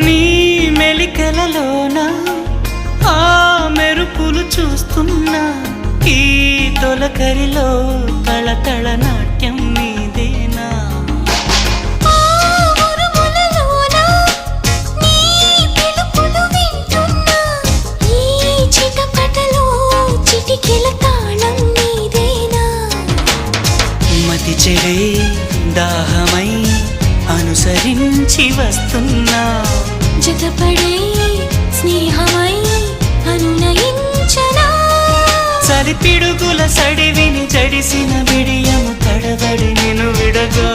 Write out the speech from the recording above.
నీ మెలికలలోన ఆ మెరుపులు చూస్తున్నా ఈ తొలకరిలో తళతళ నాట్యం నీదేనా మతి చెడే దాహమై అనుసరించి వస్తున్నా జతపడే స్నేహమై అనునయించనా చలి పిడుగుల సడివిని జడిసిన బిడియము తడబడి నిన్ను విడగా